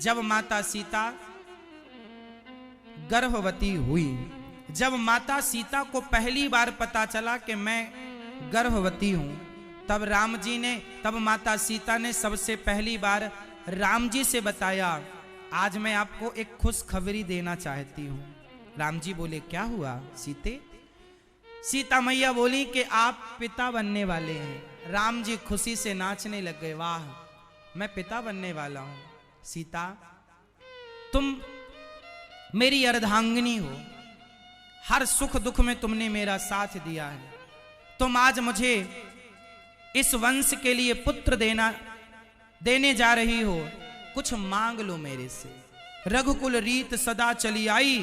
जब माता सीता गर्भवती हुई, जब माता सीता को पहली बार पता चला कि मैं गर्भवती हूं, तब माता सीता ने सबसे पहली बार राम जी से बताया, आज मैं आपको एक खुशखबरी देना चाहती हूं। राम जी बोले, क्या हुआ सीते? सीता मैया बोली कि आप पिता बनने वाले हैं। राम जी खुशी से नाचने लग गए, वाह मैं पिता बनने वाला हूं। सीता, तुम मेरी अर्धांगिनी हो, हर सुख दुख में तुमने मेरा साथ दिया है, तुम आज मुझे इस वंश के लिए पुत्र देने जा रही हो, कुछ मांग लो मेरे से। रघुकुल रीत सदा चली आई,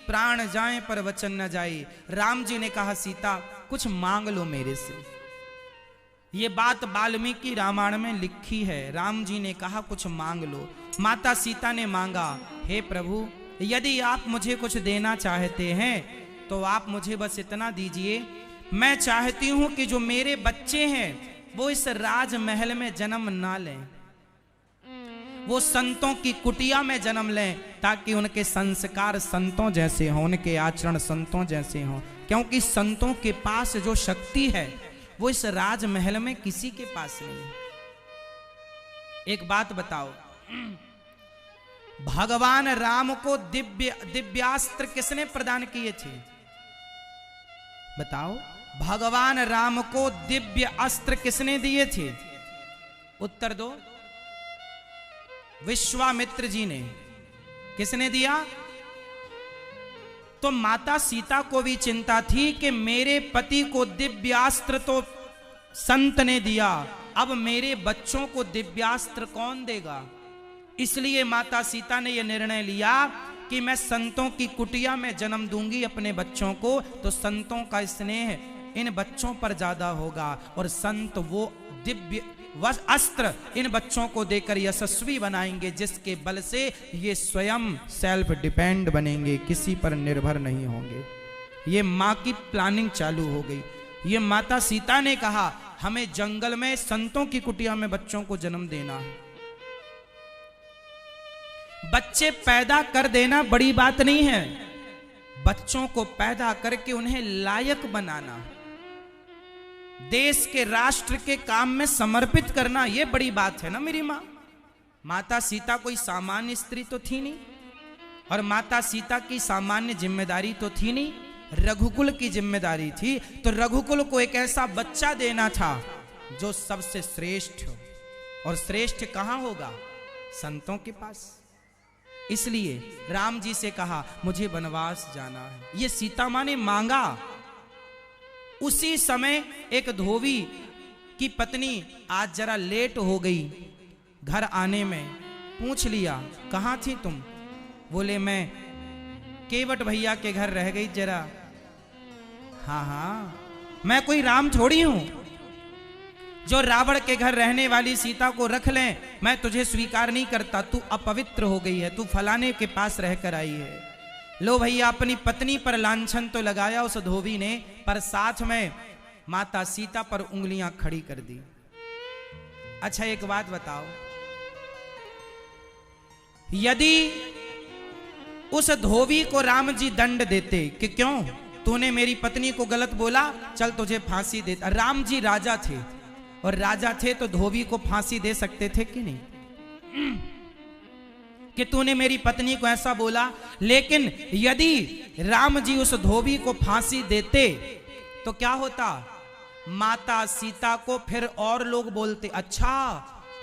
प्राण जाए पर वचन न जाए। राम जी ने कहा, सीता कुछ मांग लो मेरे से। ये बात वाल्मीकि रामायण में लिखी है। राम जी ने कहा कुछ मांग लो। माता सीता ने मांगा, हे प्रभु यदि आप मुझे कुछ देना चाहते हैं तो आप मुझे बस इतना दीजिए, मैं चाहती हूं कि जो मेरे बच्चे हैं वो इस राजमहल में जन्म ना लें, वो संतों की कुटिया में जन्म लें, ताकि उनके संस्कार संतों जैसे हों, उनके आचरण संतों जैसे हों। क्योंकि संतों के पास जो शक्ति है वो इस राजमहल में किसी के पास नहीं है। एक बात बताओ, भगवान राम को दिव्यास्त्र किसने प्रदान किए थे? बताओ, भगवान राम को दिव्य अस्त्र किसने दिए थे? उत्तर दो। विश्वामित्र जी ने। किसने दिया? तो माता सीता को भी चिंता थी कि मेरे पति को दिव्यास्त्र तो संत ने दिया, अब मेरे बच्चों को दिव्यास्त्र कौन देगा? इसलिए माता सीता ने यह निर्णय लिया कि मैं संतों की कुटिया में जन्म दूंगी अपने बच्चों को, तो संतों का स्नेह इन बच्चों पर ज्यादा होगा और संत वो दिव्य अस्त्र इन बच्चों को देकर यशस्वी बनाएंगे, जिसके बल से ये स्वयं सेल्फ डिपेंड बनेंगे, किसी पर निर्भर नहीं होंगे। ये माँ की प्लानिंग चालू हो गई। ये माता सीता ने कहा, हमें जंगल में संतों की कुटिया में बच्चों को जन्म देना है। बच्चे पैदा कर देना बड़ी बात नहीं है, बच्चों को पैदा करके उन्हें लायक बनाना, देश के राष्ट्र के काम में समर्पित करना, यह बड़ी बात है ना। मेरी मां माता सीता कोई सामान्य स्त्री तो थी नहीं, और माता सीता की सामान्य जिम्मेदारी तो थी नहीं, रघुकुल की जिम्मेदारी थी। तो रघुकुल को एक ऐसा बच्चा देना था जो सबसे श्रेष्ठ हो, और श्रेष्ठ कहां होगा? संतों के पास। इसलिए राम जी से कहा, मुझे वनवास जाना है। ये सीता मां ने मांगा। उसी समय एक धोबी की पत्नी आज जरा लेट हो गई घर आने में। पूछ लिया, कहाँ थी तुम? बोले, मैं केवट भैया के घर रह गई जरा। हाँ, मैं कोई राम थोड़ी हूं जो रावण के घर रहने वाली सीता को रख लें। मैं तुझे स्वीकार नहीं करता, तू अपवित्र हो गई है, तू फलाने के पास रहकर आई है। लो भैया, अपनी पत्नी पर लांछन तो लगाया उस धोबी ने, पर साथ में माता सीता पर उंगलियां खड़ी कर दी। अच्छा एक बात बताओ, यदि उस धोबी को राम जी दंड देते कि क्यों तूने मेरी पत्नी को गलत बोला, चल तुझे फांसी देता। राम जी राजा थे, और राजा थे तो धोबी को फांसी दे सकते थे कि नहीं, कि तूने मेरी पत्नी को ऐसा बोला। लेकिन यदि राम जी उस धोबी को फांसी देते तो क्या होता? माता सीता को फिर और लोग बोलते, अच्छा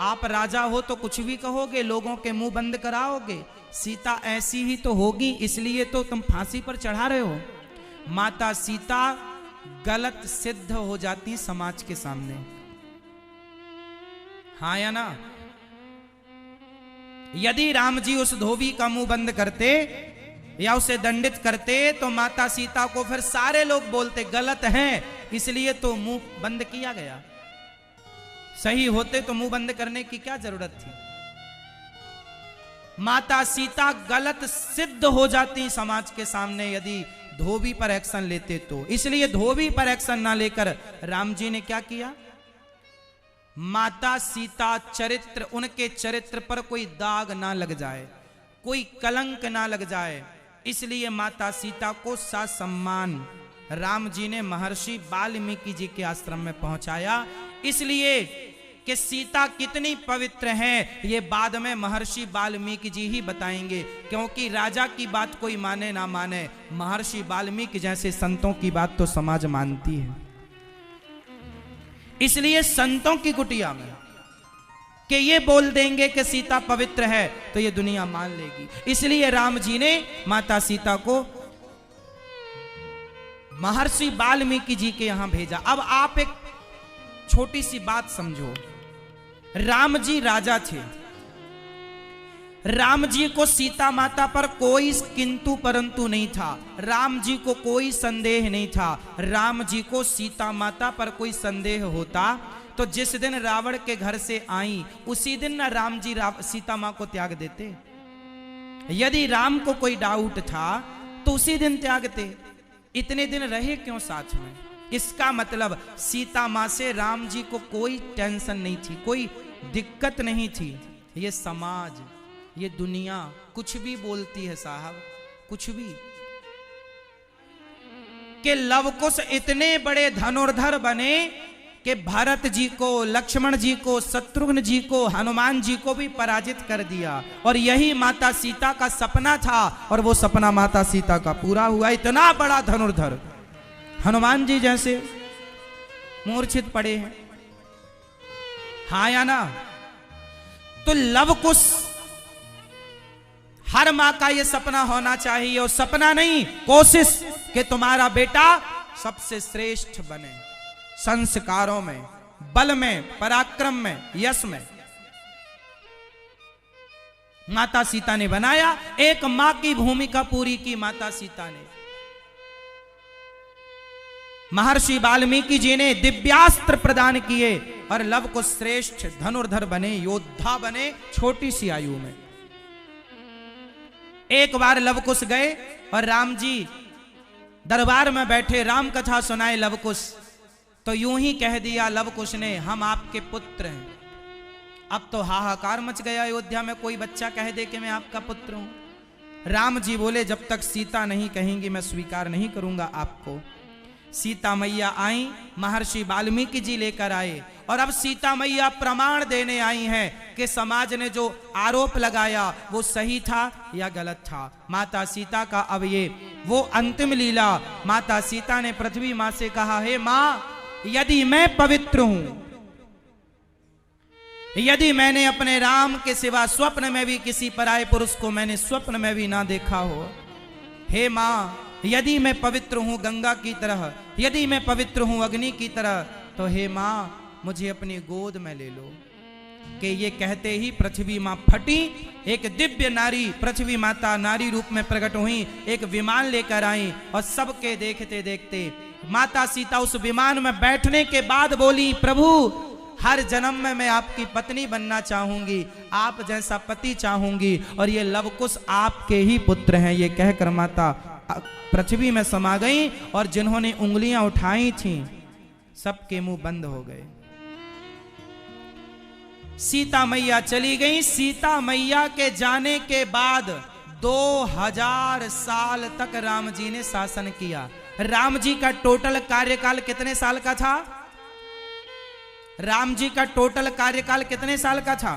आप राजा हो तो कुछ भी कहोगे, लोगों के मुंह बंद कराओगे, सीता ऐसी ही तो होगी इसलिए तो तुम फांसी पर चढ़ा रहे हो। माता सीता गलत सिद्ध हो जाती समाज के सामने, हाँ या ना? यदि राम जी उस धोबी का मुंह बंद करते या उसे दंडित करते तो माता सीता को फिर सारे लोग बोलते गलत है, इसलिए तो मुंह बंद किया गया। सही होते तो मुंह बंद करने की क्या जरूरत थी? माता सीता गलत सिद्ध हो जाती समाज के सामने यदि धोबी पर एक्शन लेते तो। इसलिए धोबी पर एक्शन ना लेकर राम जी ने क्या किया? माता सीता चरित्र, उनके चरित्र पर कोई दाग ना लग जाए, कोई कलंक ना लग जाए, इसलिए माता सीता को ससम्मान राम जी ने महर्षि वाल्मीकि जी के आश्रम में पहुंचाया। इसलिए कि सीता कितनी पवित्र है ये बाद में महर्षि वाल्मीकि जी ही बताएंगे, क्योंकि राजा की बात कोई माने ना माने, महर्षि वाल्मीकि जैसे संतों की बात तो समाज मानती है। इसलिए संतों की कुटिया में कि ये बोल देंगे कि सीता पवित्र है तो ये दुनिया मान लेगी। इसलिए राम जी ने माता सीता को महर्षि वाल्मीकि जी के यहां भेजा। अब आप एक छोटी सी बात समझो, राम जी राजा थे, राम जी को सीता माता पर कोई किंतु परंतु नहीं था, राम जी को कोई संदेह नहीं था। राम जी को सीता माता पर कोई संदेह होता तो जिस दिन रावण के घर से आई उसी दिन ना राम जी सीता मां को त्याग देते। यदि राम को कोई डाउट था तो उसी दिन त्यागते, इतने दिन रहे क्यों साथ में? इसका मतलब सीता मां से राम जी को कोई टेंशन नहीं थी, कोई दिक्कत नहीं थी। ये समाज, ये दुनिया कुछ भी बोलती है साहब, कुछ भी, कि लवकुश इतने बड़े धनुर्धर बने कि भरत जी को, लक्ष्मण जी को, शत्रुघ्न जी को, हनुमान जी को भी पराजित कर दिया। और यही माता सीता का सपना था और वो सपना माता सीता का पूरा हुआ। इतना बड़ा धनुर्धर हनुमान जी जैसे मूर्छित पड़े हैं, हाँ या ना? तो लवकुश, हर मां का यह सपना होना चाहिए, और सपना नहीं कोशिश कि तुम्हारा बेटा सबसे श्रेष्ठ बने, संस्कारों में, बल में, पराक्रम में, यश में। माता सीता ने बनाया, एक मां की भूमिका पूरी की माता सीता ने। महर्षि वाल्मीकि जी ने दिव्यास्त्र प्रदान किए और लव को श्रेष्ठ धनुर्धर बने, योद्धा बने, छोटी सी आयु में। एक बार लवकुश गए और राम जी दरबार में बैठे, राम कथा सुनाए लवकुश, तो यूं ही कह दिया लवकुश ने, हम आपके पुत्र हैं। अब तो हाहाकार मच गया अयोध्या में, कोई बच्चा कह दे कि मैं आपका पुत्र हूं। राम जी बोले, जब तक सीता नहीं कहेंगी मैं स्वीकार नहीं करूंगा आपको। सीता मैया आई, महर्षि वाल्मीकि जी लेकर आए, और अब सीता मैया प्रमाण देने आई हैं कि समाज ने जो आरोप लगाया वो सही था या गलत था। माता सीता का अब ये वो अंतिम लीला। माता सीता ने पृथ्वी मां से कहा, हे मां, यदि मैं पवित्र हूं, यदि मैंने अपने राम के सिवा स्वप्न में भी किसी पराये पुरुष को मैंने स्वप्न में भी ना देखा हो, हे मां, यदि मैं पवित्र हूं गंगा की तरह, यदि मैं पवित्र हूं अग्नि की तरह, तो हे मां मुझे अपनी गोद में ले लो। कि ये कहते ही पृथ्वी मां फटी, एक दिव्य नारी पृथ्वी माता नारी रूप में प्रकट हुई, एक विमान लेकर आई, और सबके देखते देखते माता सीता उस विमान में बैठने के बाद बोली, प्रभु हर जन्म में मैं आपकी पत्नी बनना चाहूंगी, आप जैसा पति चाहूंगी, और ये लवकुश आपके ही पुत्र हैं। ये कहकर माता पृथ्वी में समा गई, और जिन्होंने उंगलियां उठाई थीं सबके मुंह बंद हो गए। सीता मैया चली गई। सीता मैया के जाने के बाद 2000 साल तक राम जी ने शासन किया। राम जी का टोटल कार्यकाल कितने साल का था? राम जी का टोटल कार्यकाल कितने साल का था?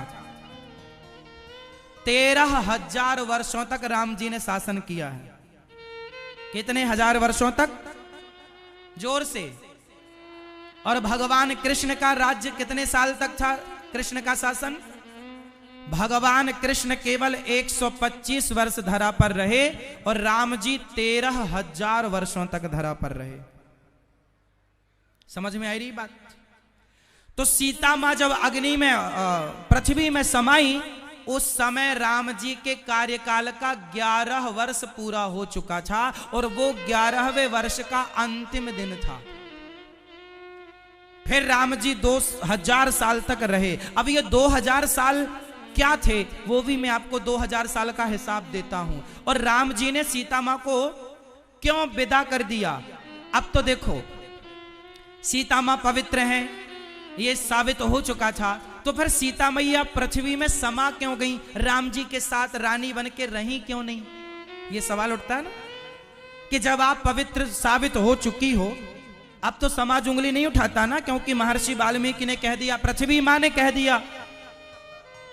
13,000 वर्षों तक राम जी ने शासन किया है। कितने हजार वर्षों तक? जोर से। और भगवान कृष्ण का राज्य कितने साल तक था? कृष्ण का शासन, भगवान कृष्ण केवल 125 वर्ष धरा पर रहे, और राम जी 13,000 वर्षों तक धरा पर रहे। समझ में आई रही बात? तो सीता मां जब अग्नि में पृथ्वी में समाई, उस समय राम जी के कार्यकाल का 11 वर्ष पूरा हो चुका था, और वो 11वें वर्ष का अंतिम दिन था। फिर राम जी 2000 साल तक रहे। अब ये 2000 साल क्या थे वो भी मैं आपको 2000 साल का हिसाब देता हूं। और राम जी ने सीता मां को क्यों विदा कर दिया? अब तो देखो, सीता मां पवित्र हैं, ये साबित हो चुका था, तो फिर सीता मैया पृथ्वी में समा क्यों गई, राम जी के साथ रानी बन के रही क्यों नहीं? ये सवाल उठता है ना कि जब आप पवित्र साबित हो चुकी हो, अब तो समाज उंगली नहीं उठाता ना, क्योंकि महर्षि वाल्मीकि ने कह दिया, पृथ्वी मां ने कह दिया,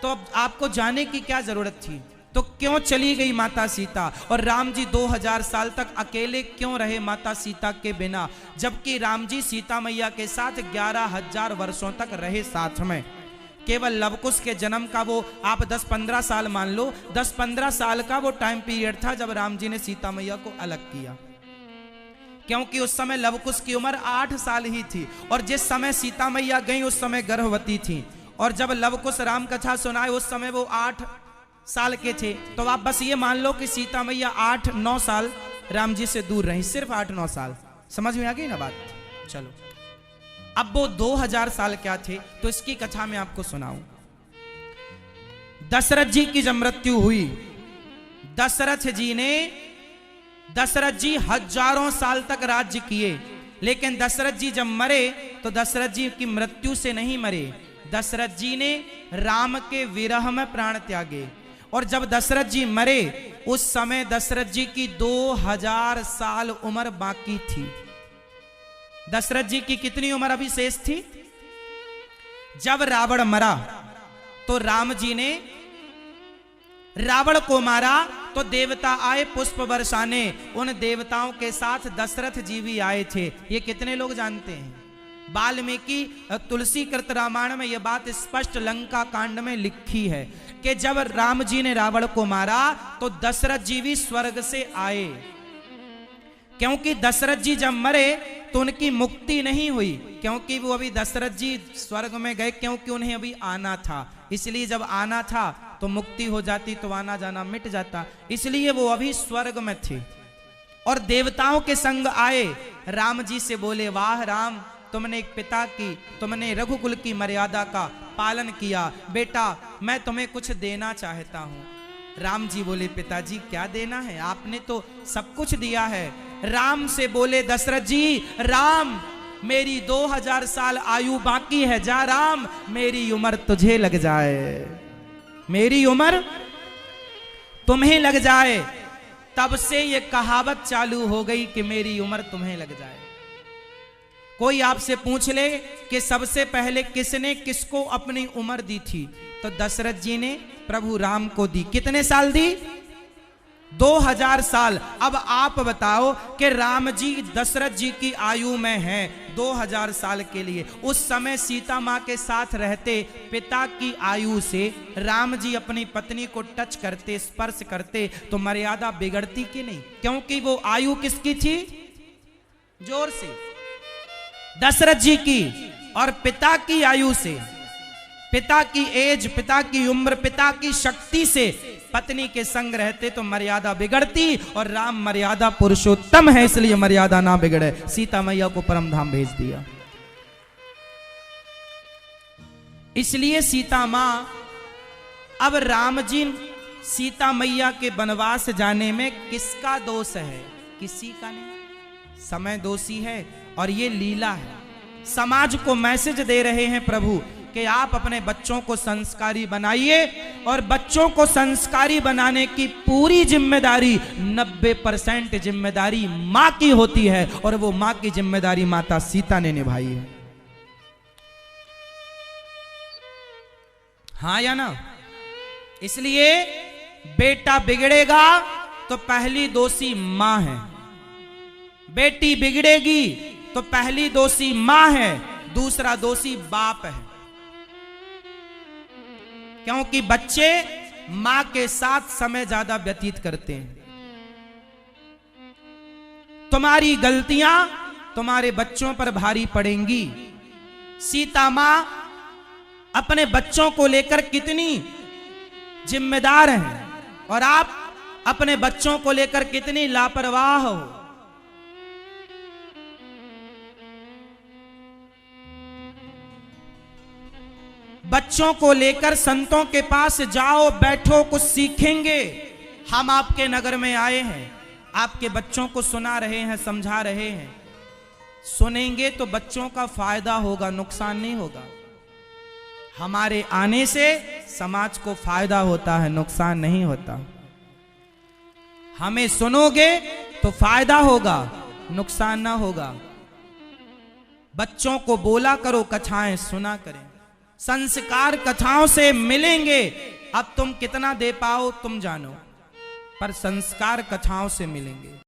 तो अब आपको जाने की क्या जरूरत थी? तो क्यों चली गई माता सीता? और राम जी 2000 साल तक अकेले क्यों रहे माता सीता के बिना, जबकि राम जी सीता मैया के साथ 11,000 वर्षों तक रहे साथ में? केवल लवकुश के जन्म का वो आप 10-15 साल मान लो, 10-15 साल का वो टाइम पीरियड था जब राम जी ने सीता मैया को अलग किया, क्योंकि उस समय लवकुश की उम्र 8 साल ही थी, और जिस समय सीता मैया गई उस समय गर्भवती थी, और जब लवकुश राम कथा सुनाए उस समय वो 8 साल के थे। तो आप बस ये मान लो कि सीता मैया 8-9 साल राम जी से दूर रही, सिर्फ 8-9 साल। समझ में आ गई ना बात? चलो, अब वो 2000 साल क्या थे, तो इसकी कथा मैं आपको सुनाऊं। दशरथ जी की जब मृत्यु हुई, दशरथ जी हजारों साल तक राज्य किए, लेकिन दशरथ जी जब मरे तो दशरथ जी की मृत्यु से नहीं मरे, दशरथ जी ने राम के विरह में प्राण त्यागे। और जब दशरथ जी मरे उस समय दशरथ जी की 2000 साल उम्र बाकी थी। दशरथ जी की कितनी उम्र अभी शेष थी? जब रावण मरा तो राम जी ने रावण को मारा, तो देवता आए पुष्प बरसाने, उन देवताओं के साथ दशरथ जी भी आए थे। ये कितने लोग जानते हैं? वाल्मीकि तुलसी कृत रामायण में यह बात स्पष्ट लंका कांड में लिखी है कि जब राम जी ने रावण को मारा तो दशरथ जी भी स्वर्ग से आए, क्योंकि दशरथ जी जब मरे तो उनकी मुक्ति नहीं हुई, क्योंकि वो अभी दशरथ जी स्वर्ग में गए, क्योंकि उन्हें अभी आना था। इसलिए जब आना था तो मुक्ति हो जाती तो आना जाना मिट जाता, इसलिए वो अभी स्वर्ग में थे। और देवताओं के संग आए, राम जी से बोले, वाह राम, तुमने एक पिता की, तुमने रघुकुल की मर्यादा का पालन किया, बेटा मैं तुम्हें कुछ देना चाहता हूं। राम जी बोले, पिताजी क्या देना है, आपने तो सब कुछ दिया है। राम से बोले दशरथ जी, राम मेरी 2000 साल आयु बाकी है, जा राम मेरी उम्र तुझे लग जाए, मेरी उम्र तुम्हें लग जाए। तब से ये कहावत चालू हो गई कि मेरी उम्र तुम्हें लग जाए। कोई आपसे पूछ ले कि सबसे पहले किसने किसको अपनी उम्र दी थी, तो दशरथ जी ने प्रभु राम को दी। कितने साल दी? 2000 साल। अब आप बताओ कि राम जी दशरथ जी की आयु में हैं 2000 साल के लिए, उस समय सीता मां के साथ रहते, पिता की आयु से राम जी अपनी पत्नी को टच करते, स्पर्श करते, तो मर्यादा बिगड़ती कि नहीं? क्योंकि वो आयु किसकी थी? जोर से, दशरथ जी की। और पिता की आयु से, पिता की एज, पिता की उम्र, पिता की शक्ति से पत्नी के संग रहते तो मर्यादा बिगड़ती, और राम मर्यादा पुरुषोत्तम है इसलिए मर्यादा ना बिगड़े, सीता मैया को परम धाम भेज दिया। इसलिए सीता मां, अब राम जी सीता मैया के वनवास जाने में किसका दोष है? किसी का नहीं, समय दोषी है और ये लीला है। समाज को मैसेज दे रहे हैं प्रभु कि आप अपने बच्चों को संस्कारी बनाइए, और बच्चों को संस्कारी बनाने की पूरी जिम्मेदारी 90% जिम्मेदारी मां की होती है, और वो मां की जिम्मेदारी माता सीता ने निभाई है। हाँ या ना? इसलिए बेटा बिगड़ेगा तो पहली दोषी मां है, बेटी बिगड़ेगी तो पहली दोषी मां है, दूसरा दोषी बाप है। क्योंकि बच्चे मां के साथ समय ज्यादा व्यतीत करते हैं। तुम्हारी गलतियां तुम्हारे बच्चों पर भारी पड़ेंगी। सीता मां अपने बच्चों को लेकर कितनी जिम्मेदार हैं, और आप अपने बच्चों को लेकर कितनी लापरवाह हो। बच्चों को लेकर संतों के पास जाओ, बैठो, कुछ सीखेंगे। हम आपके नगर में आए हैं, आपके बच्चों को सुना रहे हैं, समझा रहे हैं। सुनेंगे तो बच्चों का फायदा होगा, नुकसान नहीं होगा। हमारे आने से समाज को फायदा होता है, नुकसान नहीं होता। हमें सुनोगे तो फायदा होगा, नुकसान ना होगा। बच्चों को बोला करो, कथाएं सुना करें। संस्कार कथाओं से मिलेंगे। अब तुम कितना दे पाओ तुम जानो, पर संस्कार कथाओं से मिलेंगे।